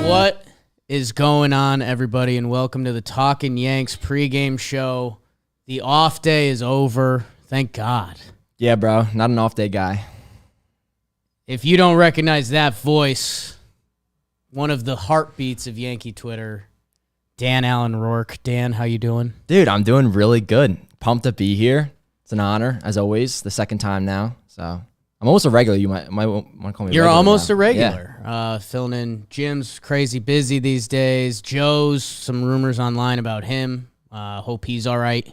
What is going on, everybody, and welcome to the Talkin Yanks pregame show. The off day is over. Thank God. Yeah, bro. Not an off day guy. If you don't recognize that voice, one of the heartbeats of Yankee Twitter, Dan Allen Rourke. Dan, how you doing? Dude, I'm doing really good. Pumped to be here. It's an honor, as always. The second time now. So I'm almost a regular. You might want to call me You're almost now. a regular. Yeah. Filling in. Jim's crazy busy these days. Joe's some rumors online about him. Hope he's all right.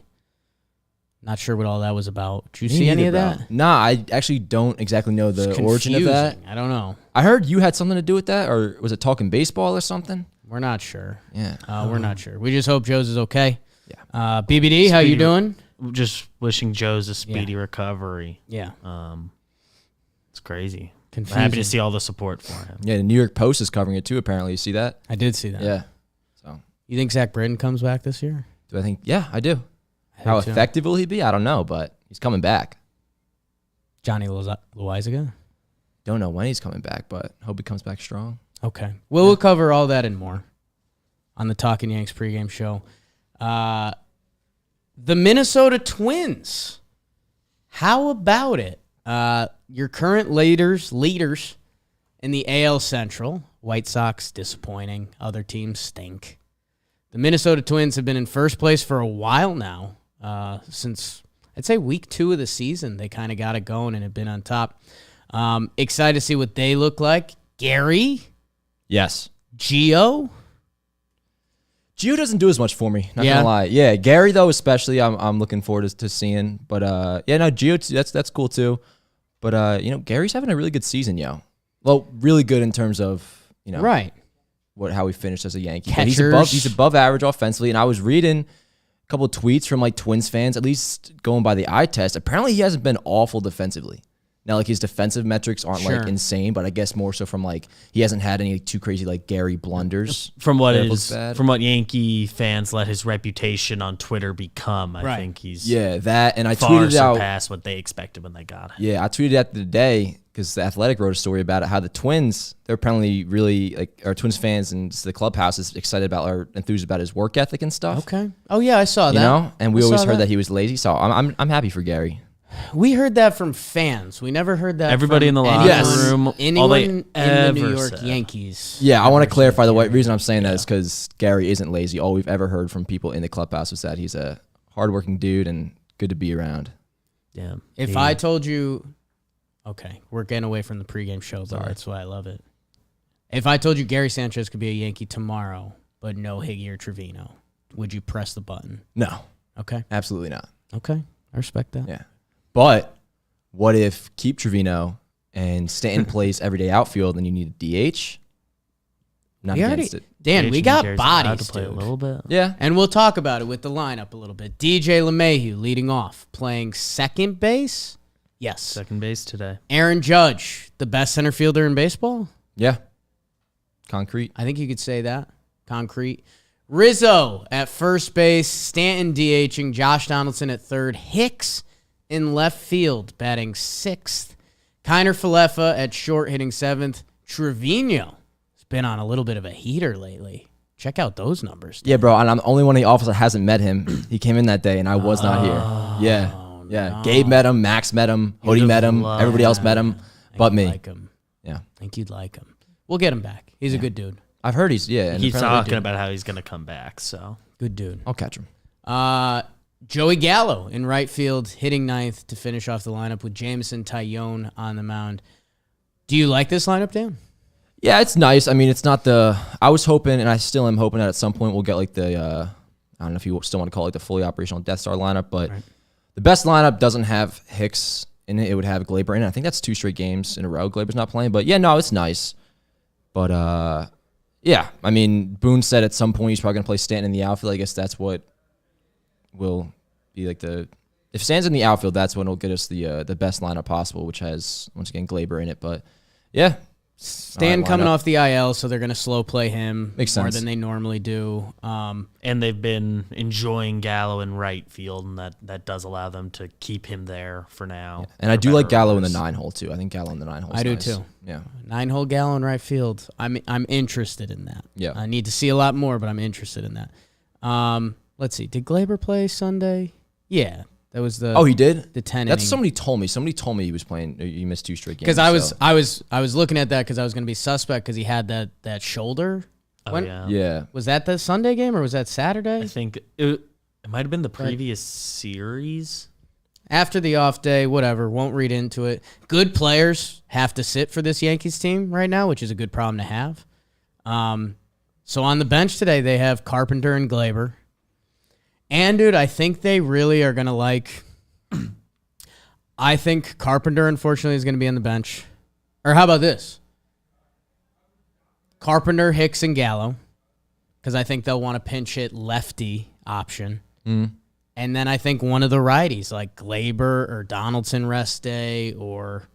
Not sure what all that was about. Did you see any of that? Nah, I actually don't exactly know the origin of that. I don't know. I heard you had something to do with that, or was it Talkin baseball or something? We're not sure. Yeah. We're not sure. We just hope Joe's is okay. Yeah. BBD, how you doing? Just wishing Joe's a speedy recovery. Yeah. It's crazy. Confusing. I'm happy to see all the support for him. Yeah, the New York Post is covering it too, apparently. You see that? I did see that. Yeah. So you think Zach Britton comes back this year? do I think? Yeah, I do. How effective will he be? I don't know, but he's coming back. Johnny Loizaga? Don't know when he's coming back, but hope he comes back strong. Okay. We'll cover all that and more on the Talkin Yanks pregame show. The Minnesota Twins. How about it? Your current leaders in the AL Central. White Sox disappointing. Other teams stink. The Minnesota Twins have been in first place for a while now. Since, I'd say, week 2 of the season, they kind of got it going and have been on top. Excited to see what they look like. Gary? Yes. Gio doesn't do as much for me, not gonna lie. Yeah, Gary though, especially, I'm looking forward to seeing. But Gio, that's cool too. But Gary's having a really good season, yo. Well, really good in terms of right how he finished as a Yankee. He's above average offensively, and I was reading a couple of tweets from like Twins fans, at least going by the eye test. Apparently, he hasn't been awful defensively. Now, like his defensive metrics aren't like insane, but I guess more so from like he hasn't had any too crazy like Gary blunders. From what Yankee fans let his reputation on Twitter become, I think he's that, and I far tweeted out surpassed what they expected when they got him. Yeah, I tweeted out today because the Athletic wrote a story about it. How the Twins, they're apparently really like our Twins fans and the clubhouse is excited about or enthused about his work ethic and stuff. Okay. Oh yeah, I saw that. And we always heard that he was lazy, so I'm happy for Gary. We heard that from fans. We never heard that everybody from in the locker room. Anyone in the New York Yankees. Yeah, I want to clarify the reason I'm saying that is because Gary isn't lazy. All we've ever heard from people in the clubhouse is that he's a hardworking dude and good to be around. Yeah. If I told you, okay, we're getting away from the pregame show, but that's why I love it. If I told you Gary Sanchez could be a Yankee tomorrow, but no Higgy or Trevino, would you press the button? No. Okay. Absolutely not. Okay. I respect that. Yeah. But what if keep Trevino and Stanton plays everyday outfield and you need a DH? Not against it. Dan, we got bodies to play a little bit. Yeah. And we'll talk about it with the lineup a little bit. DJ LeMahieu leading off, playing second base. Yes. Second base today. Aaron Judge, the best center fielder in baseball? Yeah. Concrete. I think you could say that. Concrete. Rizzo at first base, Stanton DHing, Josh Donaldson at third, Hicks in left field, batting 6th. Kiner Falefa at short, hitting 7th. Trevino has been on a little bit of a heater lately. Check out those numbers. Yeah, bro, and I'm the only one in the office that hasn't met him. He came in that day, and I was not here. Yeah. No. Gabe met him, Max met him, Hoodie met him, everybody else met him, but me. Like him. Yeah. I think you'd like him. We'll get him back. He's a good dude. I've heard he's talking about how he's going to come back, so. Good dude. I'll catch him. Joey Gallo in right field, hitting 9th to finish off the lineup with Jameson Taillon on the mound. Do you like this lineup, Dan? Yeah, it's nice. I mean, it's not I was hoping, and I still am hoping that at some point we'll get like the, I don't know if you still want to call it the fully operational Death Star lineup, but the best lineup doesn't have Hicks in it. It would have Glaber in it. I think that's 2 straight games in a row. Glaber's not playing, but yeah, no, it's nice. But, yeah, I mean, Boone said at some point he's probably going to play Stanton in the outfield. I guess that's what will be like if Stanton's in the outfield, that's when it'll get us the best lineup possible, which has, once again, Glaber in it. But, yeah, Stan coming off the IL, so they're going to slow play him Makes more sense. than they normally do. And they've been enjoying Gallo in right field, and that does allow them to keep him there for now. And I do like Gallo in the 9-hole too. I think Gallo in the 9-hole. I do nice. too. Yeah. 9-hole Gallo in right field. I'm interested in that. Yeah. I need to see a lot more, but I'm interested in that. Let's see. Did Glaber play Sunday? Yeah. That was the He did? the 10 That's inning. somebody told me. Somebody told me he was playing. He missed 2 straight games. Because so. I was looking at that because I was going to be suspect because he had that shoulder. Oh, When- yeah. Yeah. Was that the Sunday game or was that Saturday? I think it might have been the previous series. After the off day, whatever. Won't read into it. Good players have to sit for this Yankees team right now, which is a good problem to have. So on the bench today, they have Carpenter and Glaber. And, dude, I think they really are going to like... I think Carpenter, unfortunately, is going to be on the bench. Or how about this? Carpenter, Hicks, and Gallo. Because I think they'll want to pinch hit lefty option. And then I think one of the righties, like Glaber or Donaldson rest day, or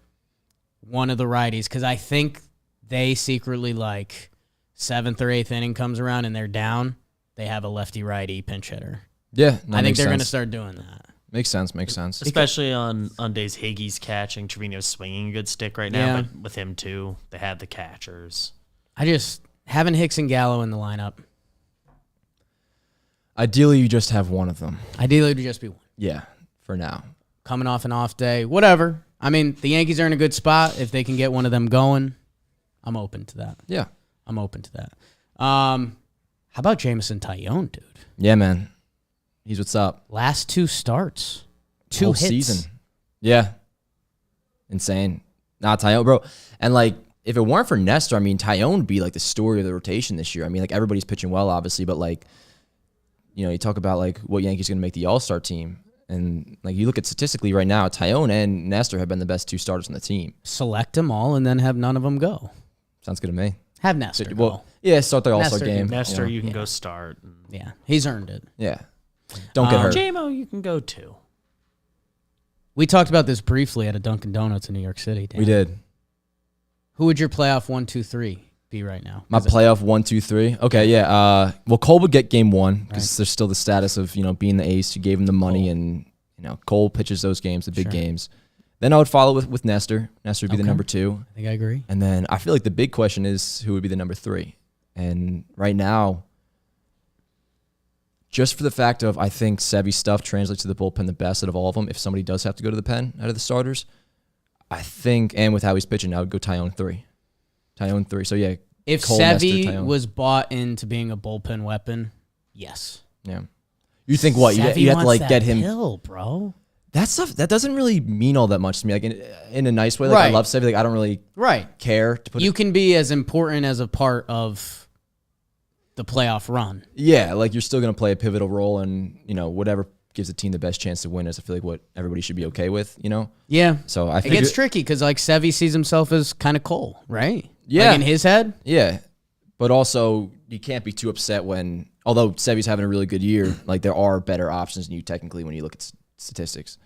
one of the righties. Because I think they secretly, like, 7th or 8th inning comes around and they're down. They have a lefty-righty pinch hitter. Yeah. I think they're going to start doing that. Makes sense. Especially on days Higgy's catching, Trevino's swinging a good stick right now, Yeah. but with him too, they have the catchers. Having Hicks and Gallo in the lineup. Ideally, you just have one of them. Ideally, it would just be one. Yeah, for now. Coming off an off day, whatever. I mean, the Yankees are in a good spot. If they can get one of them going, I'm open to that. Yeah. I'm open to that. How about Jameson Tyone, dude? Yeah, man. He's what's up. Last 2 starts. 2 Whole hits. season. Yeah. Insane. Nah, Tyone, bro. And, like, if it weren't for Nestor, I mean, Tyone would be, like, the story of the rotation this year. I mean, like, everybody's pitching well, obviously, but, like, you know, you talk about, like, what Yankees going to make the All-Star team. And, like, you look at statistically right now, Tyone and Nestor have been the best 2 starters on the team. Select them all and then have none of them go. Sounds good to me. Have Nestor go. Well, yeah, start the All-Star Nestor game. Nestor, you you know. can go start. Yeah, he's earned it. Yeah. Don't get hurt. JMO, you can go too. We talked about this briefly at a Dunkin' Donuts in New York City. Dan. We did. Who would your playoff 1, 2, 3 be right now? My playoff 1, 2, 3. Okay, yeah. Well, Cole would get game 1 because there's still the status of, you know, being the ace. You gave him the money, and, you know, Cole pitches those games, the big games. Then I would follow with Nestor. Nestor would be the number 2. I think I agree. And then I feel like the big question is who would be the number 3. And right now, just for the fact of I think Sevy's stuff translates to the bullpen the best out of all of them. If somebody does have to go to the pen out of the starters, I think, and with how he's pitching, I would go Tyone 3. Tyone 3. So, yeah. If Cole, Nestor, Sevy Tyone. was bought into being a bullpen weapon, yes. Yeah. You think what? You Sevy have to, wants like, that get him. pill, bro. That stuff, that doesn't really mean all that much to me. Like, in a nice way. Like, I Right. love Sevy. Like, I don't really care to put You can be as important as a part of the playoff run. Yeah, like, you're still going to play a pivotal role, and, you know, whatever gives the team the best chance to win is, I feel like, what everybody should be okay with, you know? Yeah. So I It think gets tricky because, like, Sevy sees himself as kind of Cole, right? Yeah. Like in his head? Yeah, but also you can't be too upset when, although Sevy's having a really good year, like, there are better options than you technically when you look at statistics.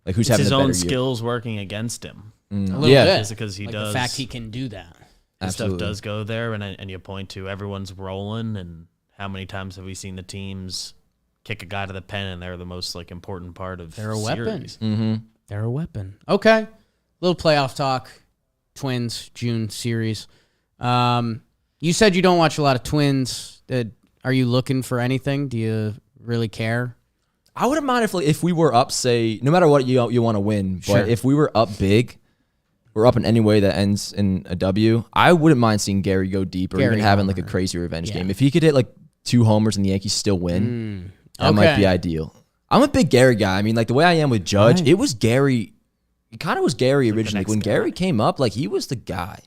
Like, who's It's having his a better own year? skills working against him. A little Yeah. bit. Is it because he Like does? the fact he can do that. his stuff Absolutely. does go there, and you point to everyone's rolling, and how many times have we seen the teams kick a guy to the pen, and they're the most, like, important part of They're a weapon. series. Mm-hmm. They're a weapon. Okay. Little playoff talk. Twins, June series. You said you don't watch a lot of Twins. Are you looking for anything? Do you really care? I wouldn't mind if we were up, say, no matter what you want to win, but Sure. if we were up big, we're up in any way that ends in a W, I wouldn't mind seeing Gary go deep or Gary even having, like, a homer. crazy revenge Yeah. game. If he could hit, like, 2 homers and the Yankees still win, that might be ideal. I'm a big Gary guy. I mean, like, the way I am with Judge, Right. it was Gary. It kind of was Gary originally. next When guy. Gary came up, like, he was the guy.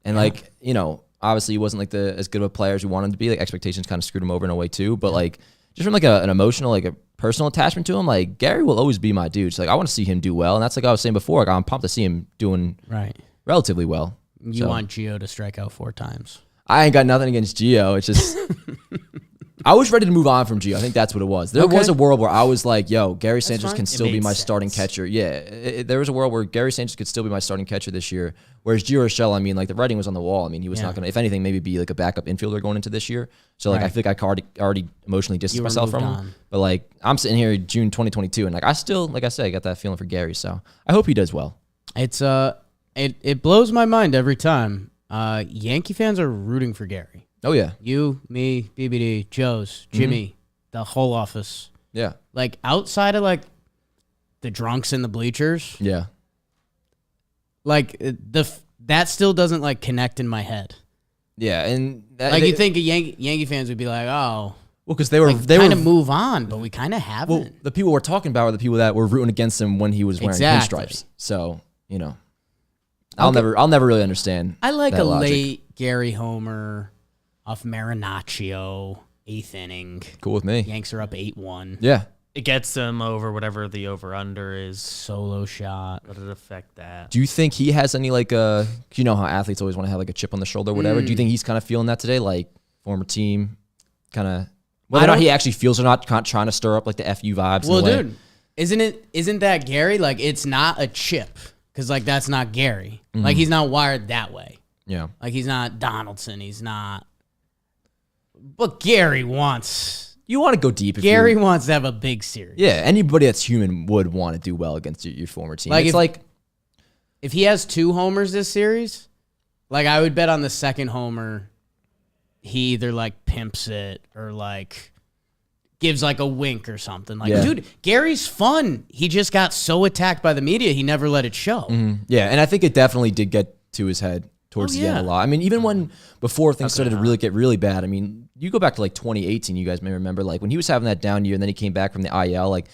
And, like, you know, obviously he wasn't, like, as good of a player as we wanted him to be. Like, expectations kind of screwed him over in a way too. But, like, just from, like, an emotional, like, a personal attachment to him, like, Gary will always be my dude. So, like, I want to see him do well. And that's, like I was saying before, like, I'm pumped to see him doing Right. relatively well. You want Gio to strike out 4 times. I ain't got nothing against Gio. It's just I was ready to move on from Gio. I think that's what it was. There was a world where I was like, yo, Gary Sanchez fine. can It still be made my sense. starting catcher. Yeah, there was a world where Gary Sanchez could still be my starting catcher this year. Whereas Gio Urshela, I mean, like the writing was on the wall. I mean, he was not going to, if anything, maybe be like a backup infielder going into this year. So like, I think I already emotionally distanced myself from him. But like, I'm sitting here June 2022, and like, I still, like I said, I got that feeling for Gary. So I hope he does well. It's it blows my mind every time. Yankee fans are rooting for Gary. Oh yeah, You, me, BBD, Joe's, Jimmy, the whole office. yeah, Like outside of like the drunks in the bleachers, yeah. like that still doesn't like connect in my head. Yeah, and Like you think Yankee fans would be like, oh, well, because they were kind of move on, but we kind of haven't. well, the people we're talking about are the people that were rooting against him when he was wearing Exactly. pinstripes. So I'll never really understand. I like that a logic. late Gary homer off Marinaccio, 8th inning. Cool with me. Yanks are up 8-1. Yeah. It gets them over whatever the over-under is. Solo shot. Let it affect that. Do you think he has any like you know how athletes always want to have like a chip on the shoulder or whatever? Do you think he's kind of feeling that today? Like former team, kind of whether or not he actually feels or not, trying to stir up like the FU vibes. Well, in a way? dude, isn't that Gary? Like it's not a chip because like that's not Gary. Like he's not wired that way. Yeah. Like he's not Donaldson. He's not. But Gary wants. You want to go deep. If Gary wants to have a big series. Yeah, anybody that's human would want to do well against your former team. Like It's if he has 2 homers this series, like I would bet on the second homer, he either like pimps it or like gives like a wink or something. Like, dude, Gary's fun. He just got so attacked by the media, he never let it show. Yeah, and I think it definitely did get to his head towards the end a lot. I mean, even before things started to get really bad, I mean, you go back to like 2018, you guys may remember, like when he was having that down year and then he came back from the IL, like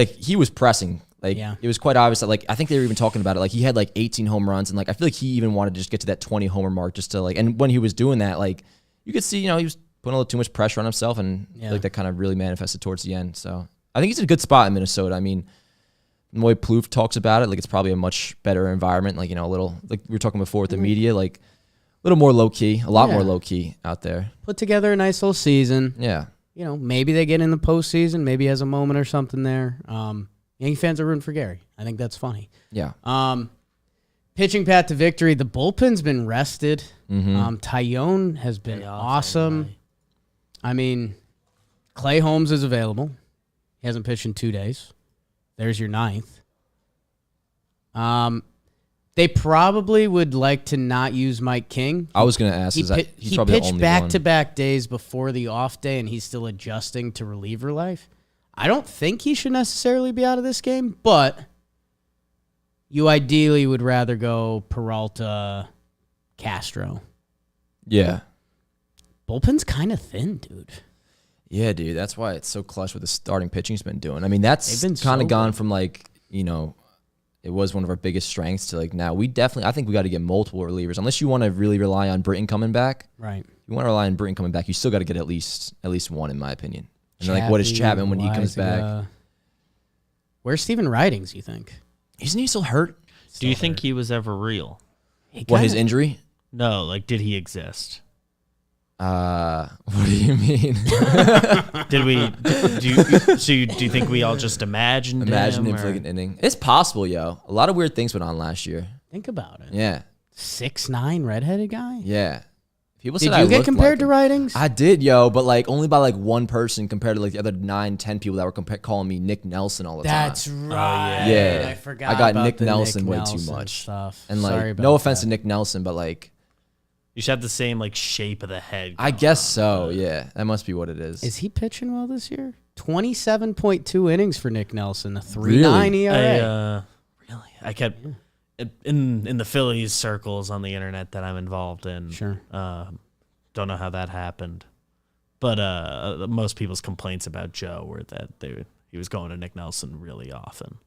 he was pressing. Like it was quite obvious that like I think they were even talking about it. Like he had like 18 home runs and like I feel like he even wanted to just get to that 20 homer mark just to like, and when he was doing that, like you could see, he was putting a little too much pressure on himself and I feel like that kind of really manifested towards the end. So I think he's in a good spot in Minnesota. I mean, the way Plouffe talks about it, like it's probably a much better environment. Like, a little, like we were talking before with the media, like a little more low key, a lot more low key out there. Put together a nice little season. Yeah. Maybe they get in the postseason. Maybe he has a moment or something there. Yankee fans are rooting for Gary. I think that's funny. Yeah. Pitching path to victory. The bullpen's been rested. Tyone has been awesome. I mean, Clay Holmes is available. He hasn't pitched in 2 days. There's your 9th. They probably would like to not use Mike King. I was going to ask, He probably pitched back-to-back days before the off day, and he's still adjusting to reliever life. I don't think he should necessarily be out of this game, but you ideally would rather go Peralta, Castro. Yeah. Bullpen's kind of thin, dude. Yeah, dude. That's why it's so clutch with the starting pitching he's been doing. I mean, that's They've been kind of so gone good. from like, it was one of our biggest strengths to like now I think we got to get multiple relievers. Unless you want to really rely on Britton coming back. Right. If you want to rely on Britton coming back, you still got to get at least one, in my opinion. And then, like, what is Chapman when he comes back? Where's Steven Ridings, you think? Isn't he still hurt? Do you think he was ever real? His injury? No, like did he exist? What do you mean? Did we? Do you think we all just imagined him for like an inning? It's possible, yo. A lot of weird things went on last year. Think about it. Yeah. 6'9" redheaded guy? Yeah. People Did said you get compared to Ridings? I did, yo, but like only by like one person compared to like the other 9-10 people that were calling me Nick Nelson all the time. That's right. Yeah. I forgot. I got about Nick the Nelson way Nelson too much. Stuff. And Sorry like, about no offense that. to Nick Nelson, but like, You should have the same like shape of the head. I guess so. Yeah, that must be what it is. Is he pitching well this year? 27.2 innings for Nick Nelson, a 3.9 ERA. Really? I kept in the Phillies circles on the internet that I'm involved in. Sure. Don't know how that happened, but most people's complaints about Joe were that he was going to Nick Nelson really often.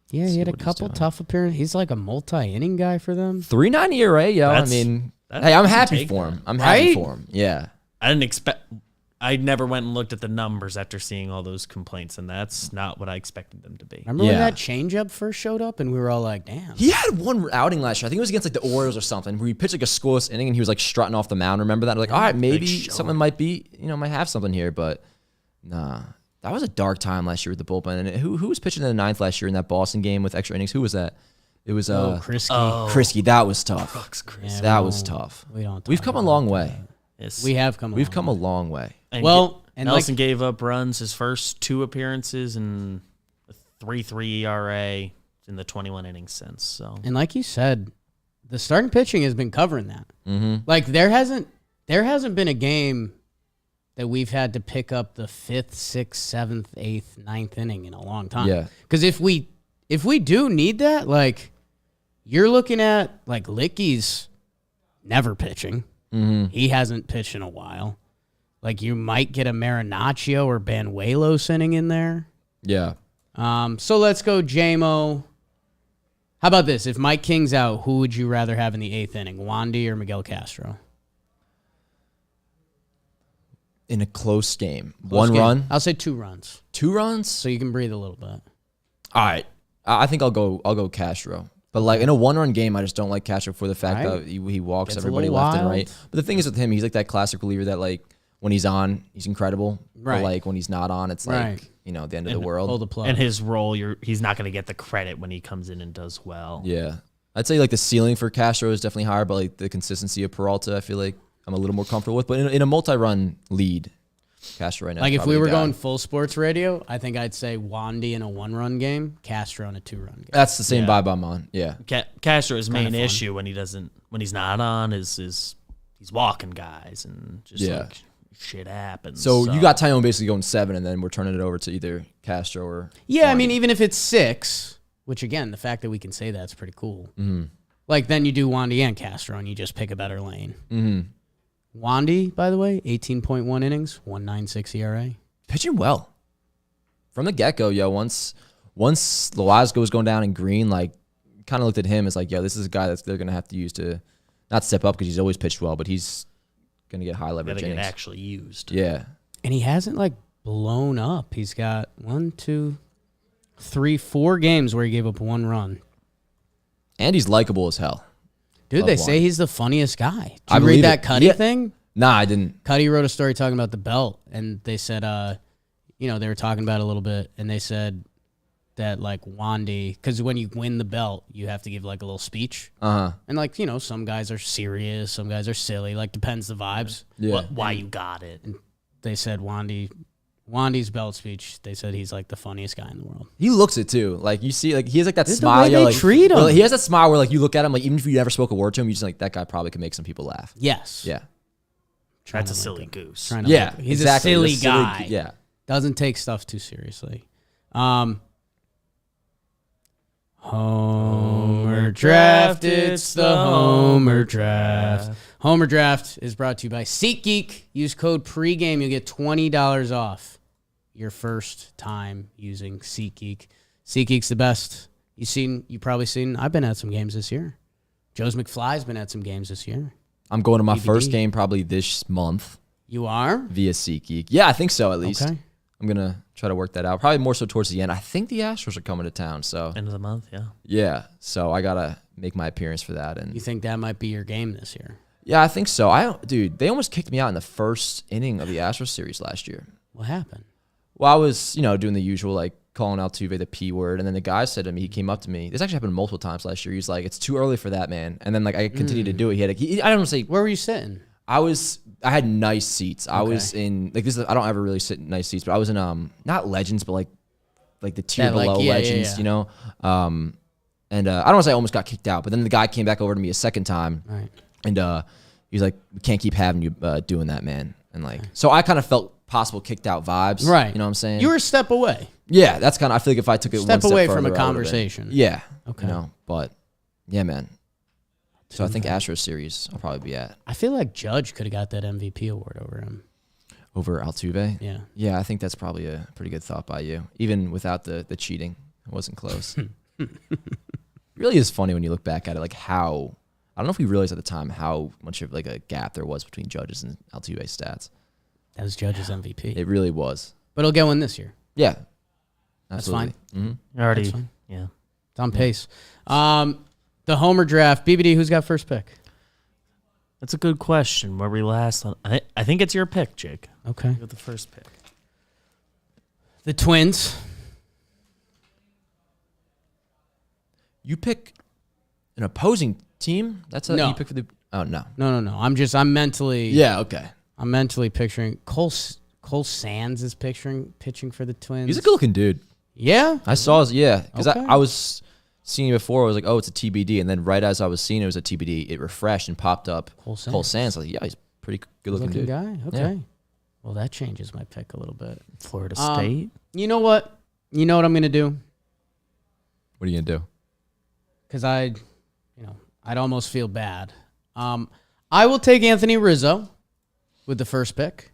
Yeah, he had a couple tough appearances. He's like a multi-inning guy for them. 3.9 ERA, yo. That's- I mean, that- hey, I'm you can happy take for that. him. I'm happy Right? for him. Yeah. I I never went and looked at the numbers after seeing all those complaints, and that's not what I expected them to be. Remember when that changeup first showed up, and we were all like, "Damn." He had one outing last year. I think it was against like the Orioles or something, where he pitched like a scoreless inning, and he was like strutting off the mound. Remember that? Like, all right, maybe something might be, might have something here, but nah. That was a dark time last year with the bullpen. And who was pitching in the ninth last year in that Boston game with extra innings? Who was that? It was Krisky. Krisky. That was tough. Yeah, that was tough. We've come a long way. Yes. We have come. We've come a long way. And and Nelson gave up runs his first 2 appearances and a 3.3 ERA in the 21 innings since. So, and like you said, the starting pitching has been covering that. Mm-hmm. Like there hasn't been a game that we've had to pick up the 5th, 6th, 7th, 8th, 9th inning in a long time. Yeah. Because if we do need that, like you're looking at like Licky's never pitching. Mm-hmm. He hasn't pitched in a while. Like you might get a Marinaccio or Banuelos sitting in there. Yeah. So let's go JMO. How about this? If Mike King's out, who would you rather have in the 8th inning, Wandy or Miguel Castro? In a close game. Close game. Run? I'll say 2 runs. 2 runs? So you can breathe a little bit. All right. I think I'll go Castro. But like in a 1-run game, I just don't like Castro for the fact that he walks everybody left and right. But the thing is with him, he's like that classic reliever that like when he's on, he's incredible. Right. But like when he's not on, it's like, the end of the world. Hold the plug. And his role, he's not going to get the credit when he comes in and does well. Yeah. I'd say like the ceiling for Castro is definitely higher, but like the consistency of Peralta, I feel like I'm a little more comfortable with. But in a multi-run lead, Castro right now. Like if we were going full sports radio, I think I'd say Wandy in a 1-run game, Castro in a 2-run game. That's the same vibe I'm on. Yeah. Castro's main issue when he's not on is he's walking guys and just like shit happens. So you got Tyone basically going 7, and then we're turning it over to either Castro or Yeah, Wandy. I mean, even if it's 6, which again, the fact that we can say that's pretty cool. Mm-hmm. Like then you do Wandy and Castro, and you just pick a better lane. Mm-hmm. Wandy, by the way, 18.1 innings, 1.96 ERA. Pitching well. From the get-go, once Loizaga was going down in green, like, kind of looked at him as like, this is a guy that they're going to have to use to not step up because he's always pitched well, but he's going to get high leverage innings. Get actually used. Yeah. And he hasn't, like, blown up. He's got 1, 2, 3, 4 games where he gave up 1 run. And he's likable as hell. Dude, they say he's the funniest guy. Did I you read that Cuddy thing? Nah, I didn't. Cuddy wrote a story talking about the belt, and they said, they were talking about it a little bit, and they said that, like, Wandy, because when you win the belt, you have to give, like, a little speech. Uh-huh. And, like, some guys are serious, some guys are silly, like, depends the vibes. Yeah. Why you got it. And they said Wandy's belt speech, they said he's, like, the funniest guy in the world. He looks it, too. Like, you see, like, he has, like, that This is smile. the way they treat him. He has that smile where, like, you look at him, like, even if you never spoke a word to him, you just like, that guy probably could make some people laugh. Yes. Yeah. That's a silly goose. Yeah. He's exactly. a silly guy. Yeah. Doesn't take stuff too seriously. Homer Draft, it's the Homer Draft. Homer Draft is brought to you by SeatGeek. Use code PREGAME. You'll get $20 off your first time using SeatGeek. SeatGeek's the best. You've probably seen, I've been at some games this year. Joe's McFly's been at some games this year. I'm going to my first game probably this month. You are? Via SeatGeek. Yeah, I think so at least. Okay. I'm going to try to work that out. Probably more so towards the end. I think the Astros are coming to town, so. End of the month, yeah. Yeah, so I got to make my appearance for that. And you think that might be your game this year? Yeah, I think so. Dude, they almost kicked me out in the first inning of the Astros series last year. What happened? Well, I was, doing the usual, like, calling Altuve the P word, and then the guy said to me, he came up to me. This actually happened multiple times last year. He's like, it's too early for that, man. And then, like, I continued to do it. I don't want to say. Where were you sitting? I had nice seats. I was in, like, this is, I don't ever really sit in nice seats, but I was in, not Legends, but like the tier below Legends, And I don't want to say I almost got kicked out, but then the guy came back over to me a second time. Right. And he's like, we can't keep having you doing that, man. And like, so I kind of felt possible kicked out vibes. Right. You know what I'm saying? You were a step away. Yeah, that's kind of, I feel like if I took it one step away further, from a I would've been- conversation. Yeah. Okay. But yeah, man. So I think Astros series I'll probably be at. I feel like Judge could have got that MVP award over him. Over Altuve? Yeah. Yeah, I think that's probably a pretty good thought by you. Even without the cheating. It wasn't close. It really is funny when you look back at it, like how, I don't know if we realized at the time how much of like a gap there was between Judge's and Altuve's stats. That was Judge's MVP. It really was. But he'll get one this year. Yeah. That's Absolutely. fine. Already, That's fine. yeah. It's on pace. The Homer draft. BBD, who's got first pick? That's a good question. Where we last? I think it's your pick, Jake. Okay. You got the first pick. The Twins. You pick an opposing team? That's a No. you pick for the Oh no. No. I'm mentally. Yeah, okay. I'm mentally picturing Cole Sands is pitching for the Twins. He's a good-looking dude. Yeah. I saw his, because Okay. I was seeing it before. I was like, oh, it's a TBD. And then right as I was seeing it was a TBD, it refreshed and popped up Cole Sands. Cole Sands. I was like, yeah, he's a pretty good-looking dude. guy. Okay. Yeah. Well, that changes my pick a little bit. Florida State. You know what? You know what I'm gonna do? What are you going to do? Because I'd almost feel bad. I will take Anthony Rizzo with the first pick.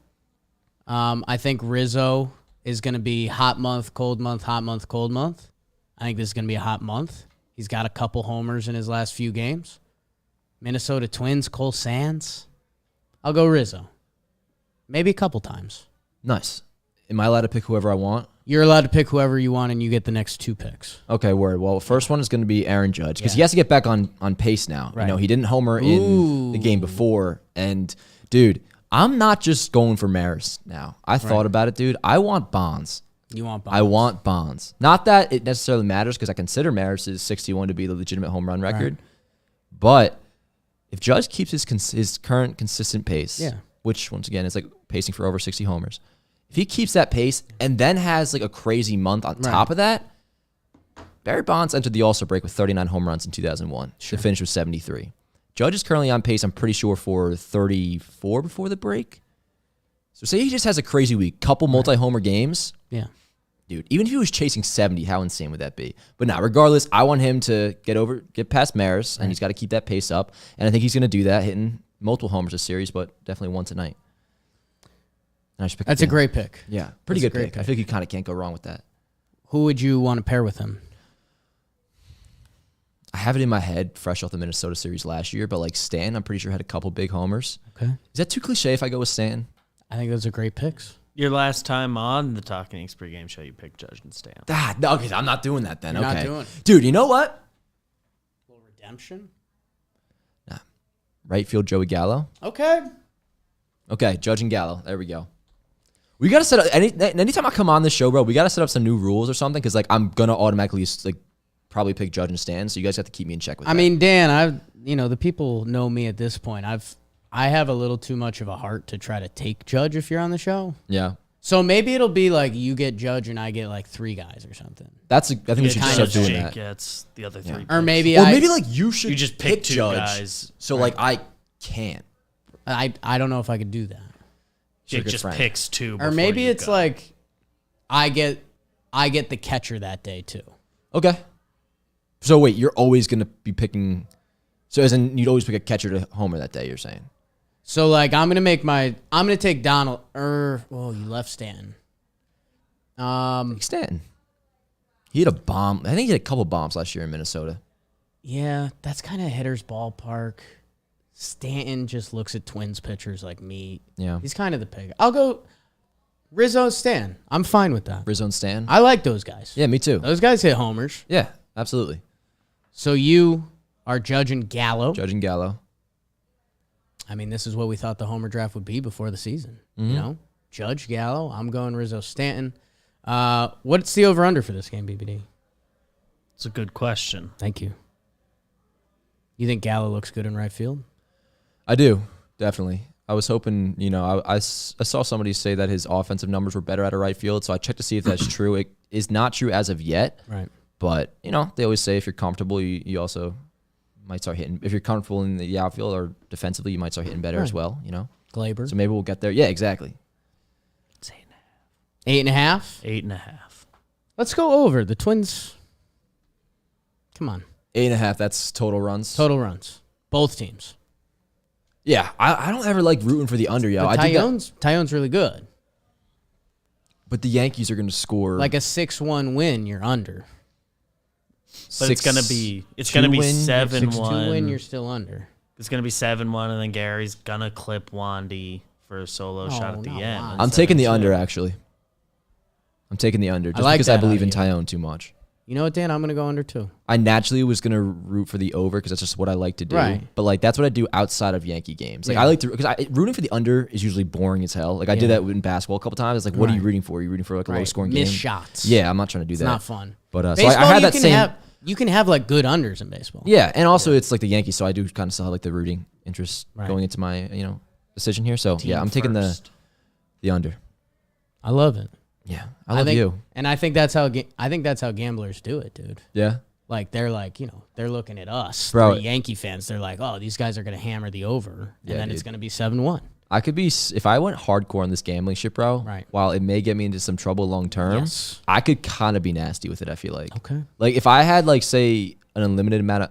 I think Rizzo is going to be hot month, cold month, hot month, cold month. I think this is going to be a hot month. He's got a couple homers in his last few games. Minnesota Twins, Cole Sands. I'll go Rizzo. Maybe a couple times. Nice. Am I allowed to pick whoever I want? You're allowed to pick whoever you want, and you get the next two picks. Okay, word. Well, first one is going to be Aaron Judge because he has to get back on pace now. Right. You know, he didn't homer in the game before. And, dude, I'm not just going for Maris now. I thought about it, dude. I want Bonds. You want Bonds? I want Bonds. Not that it necessarily matters because I consider Maris's 61 to be the legitimate home run record. Right. But if Judge keeps his current consistent pace, Yeah. which, once again, is like pacing for over 60 homers, if he keeps that pace and then has like a crazy month on top of that, Barry Bonds entered the All-Star break with 39 home runs in 2001. The finish was 73. Judge is currently on pace, I'm pretty sure, for 34 before the break. So say he just has a crazy week, couple multi-homer games. Yeah. Dude, even if he was chasing 70, how insane would that be? But now, regardless, I want him to get past Maris, and he's got to keep that pace up. And I think he's going to do that, hitting multiple homers this series, but definitely one tonight. And I should pick That's a great pick. Yeah, pretty That's a good great pick. I think you kind of can't go wrong with that. Who would you want to pair with him? I have it in my head, fresh off the Minnesota series last year, but like Stan, I'm pretty sure had a couple big homers. Okay. Is that too cliche if I go with Stan? I think those are great picks. Your last time on the Talkin pregame show, you picked Judge and Stan. No, okay, I'm not doing that then. You're okay. not doing it. Dude, you know what? A little redemption? Right field Joey Gallo. Okay. Okay, Judge and Gallo. There we go. We got to set up, anytime I come on this show, bro, we got to set up some new rules or something because like I'm going to automatically like probably pick Judge and Stan, so you guys have to keep me in check with that. I mean, Dan, the people know me at this point. I have a little too much of a heart to try to take Judge if you're on the show. Yeah. So maybe it'll be like you get Judge and I get like three guys or something. I think we should just start doing Jake that. gets the other three. Or maybe Or maybe like you should You just pick two Judge, guys. so like I can't. I don't know if I could do that. Jake good just friend. picks two. Or before maybe you it's go. like I get the catcher that day too. Okay. So wait, you're always going to be picking, so as in you'd always pick a catcher to homer that day, you're saying? So like I'm gonna take Donald. You left Stanton. Like Stanton. He had a bomb. I think he had a couple bombs last year in Minnesota. Yeah, that's kind of hitter's ballpark. Stanton just looks at Twins pitchers like me. Yeah. He's kind of the pig. I'll go Rizzo Stan. I'm fine with that. Rizzo and Stan. I like those guys. Yeah, me too. Those guys hit homers. Yeah, absolutely. So you are judging Gallo. Judge and Gallo. I mean, this is what we thought the homer draft would be before the season. You know? Judge Gallo. I'm going Rizzo Stanton. What's the over-under for this game, BBD? It's a good question. Thank you. You think Gallo looks good in right field? I do, definitely. I was hoping, I saw somebody say that his offensive numbers were better out of right field, so I checked to see if that's true. It is not true as of yet. Right. But, they always say if you're comfortable, you also might start hitting. If you're comfortable in the outfield or defensively, you might start hitting better as well, Glaber. So maybe we'll get there. Yeah, exactly. It's 8.5. 8.5? 8.5. Let's go over. The Twins. Come on. 8.5, that's total runs. Total runs. Both teams. Yeah, I don't ever like rooting for the under, yo. But Tyon's really good. But the Yankees are going to score Like a 6-1 win, you're under. But it's gonna be 6-2 win, 7-1. you're still under. It's gonna be 7-1, and then Gary's gonna clip Wandy for a solo shot at the not end. wise. I'm taking the 7-2. under, actually. I'm taking the under just like because I that believe out in of you. Tyone too much. You know what, Dan? I'm going to go under 2. I naturally was going to root for the over because that's just what I like to do. Right. But, like, that's what I do outside of Yankee games. Like, Yeah. I like to – because rooting for the under is usually boring as hell. Like, I did Yeah. that in basketball a couple times. It's like, what are you Right. rooting for? Are you rooting for, like, a low-scoring game? Miss shots. Yeah, I'm not trying to do It's that. not fun. But so Baseball, I had you that can same – you can have like good unders in baseball. yeah, and also it's like the Yankees, so I do kind of still have, like, the rooting interest Right. going into my, decision here. So, yeah, I'm taking the under. I love it. Yeah, I love think, you. And I think that's how gamblers do it, dude. Yeah. Like they're like, they're looking at us, Bro. the Yankee fans. They're like, oh, these guys are gonna hammer the over, and Yeah, then it's dude. gonna be 7-1. I could be if I went hardcore on this gambling shit, bro. Right. While it may get me into some trouble long term, Yes. I could kind of be nasty with it. I feel like. Okay. Like if I had like say an unlimited amount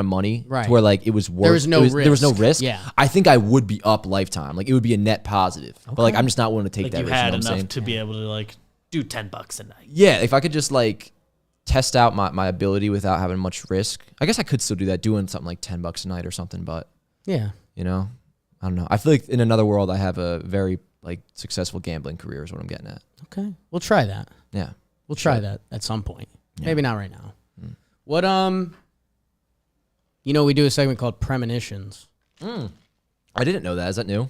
of money, Right. to where like it was worth, There was no there was no risk. risk. Yeah. I think I would be up lifetime. Like it would be a net positive. But like I'm just not willing to take Like that you risk. had You know what I'm enough saying? to be able to like do $10 a night. Yeah, if I could just like test out my ability without having much risk, I guess I could still do that, doing something like $10 a night or something. But Yeah. I don't know. I feel like in another world, I have a very like successful gambling career. Is what I'm getting at. Okay. We'll try that. Yeah. We'll try that at some point. Maybe not right now. Mm. What we do a segment called Premonitions. I didn't know that. Is that new?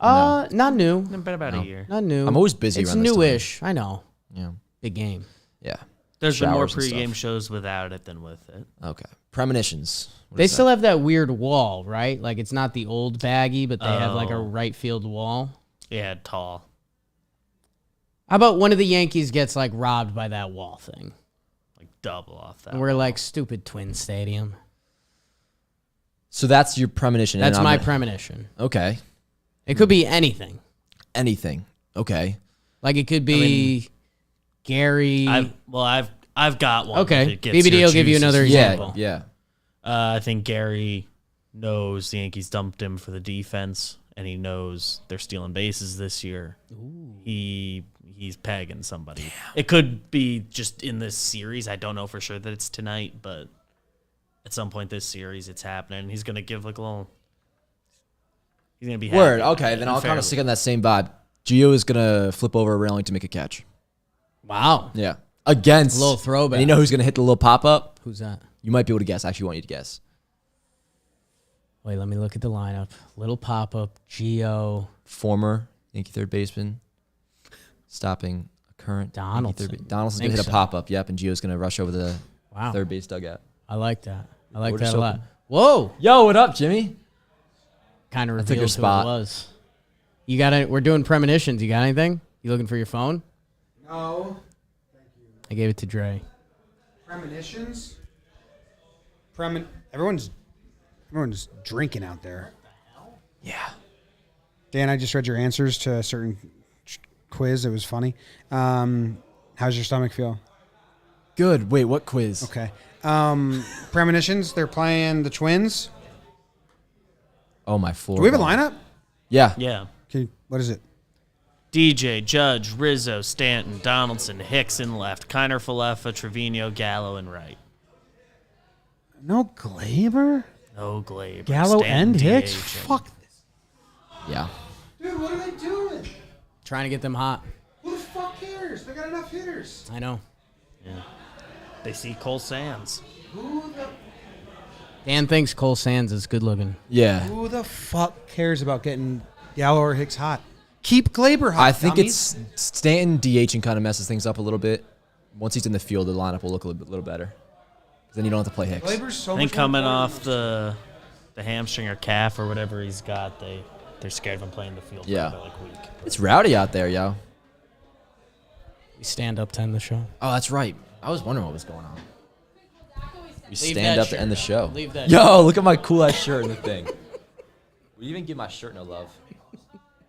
Not new. It's been about a year. Not new. I'm always busy It's around this time. newish. I know. Yeah. Big game. Yeah. There's been more Showers and stuff. pregame shows without it than with it. Okay. Premonitions. What They is still that? have that weird wall, right? Like it's not the old baggy, but they have like a right field wall. Yeah, tall. How about one of the Yankees gets like robbed by that wall thing? Like double off that. And we're like, stupid Twin Stadium. So that's your premonition. That's and my I'm gonna- premonition. Okay. It could be anything. Anything. Okay. Like it could be Gary. I've got one. Okay. if it gets BBD your will give you juices. another example. Yeah. I think Gary knows the Yankees dumped him for the defense, and he knows they're stealing bases this year. He's pegging somebody. Damn. It could be just in this series. I don't know for sure that it's tonight, but at some point this series, it's happening. He's gonna give like a little. He's gonna be happy. Word. Okay. Then I'll kind Fairly. of stick on that same vibe. Gio is gonna flip over a railing to make a catch. Wow. Yeah. Against A little throwback. And you know who's gonna hit the little pop up? Who's that? You might be able to guess. I actually want you to guess. Wait, let me look at the lineup. Little pop up, Gio, Former Yankee third baseman, stopping a current Yankee Donaldson. Donaldson's Think gonna hit a so. pop up. Yep. And Gio's gonna rush over the Wow. third base dugout. I like that. I like We're that just a lot. open. Whoa. Yo, what up, Jimmy? Kind of took your revealed who spot. it was. You got it. We're doing premonitions. You got anything? You looking for your phone? No. Thank you. I gave it to Dre. Premonitions? Everyone's drinking out there. Yeah. Dan, I just read your answers to a certain quiz. It was funny. How's your stomach feel? Good. Wait, what quiz? Okay. Premonitions, they're playing the Twins. Oh, my floor. Do we have a ball. lineup? Yeah. Yeah. Okay, what is it? DJ, Judge, Rizzo, Stanton, Donaldson, Hicks in left, Kiner, Falefa, Trevino, Gallo in right. No Glaber? No Glaber. Gallo Stanton and Hicks? DH. Fuck this. Yeah. Dude, what are they doing? Trying to get them hot. Who the fuck cares? They got enough hitters. I know. Yeah. They see Cole Sands. Dan thinks Cole Sands is good looking. Yeah. Who the fuck cares about getting Gallo or Hicks hot? Keep Glaber hot. I think dummies. it's Stanton DHing kind of messes things up a little bit. Once he's in the field, the lineup will look a little better. Then you don't have to play Hicks. Glaber's so I think much more coming important. off the hamstring or calf or whatever he's got, they're scared of him playing the field Yeah. for like a week. It's rowdy out there, yo. We stand up to end the show. Oh, that's right. I was wondering what was going on. We Leave stand that up to shirt end the up. show. Leave that Yo, look at my cool ass shirt and the thing. We even give my shirt no love.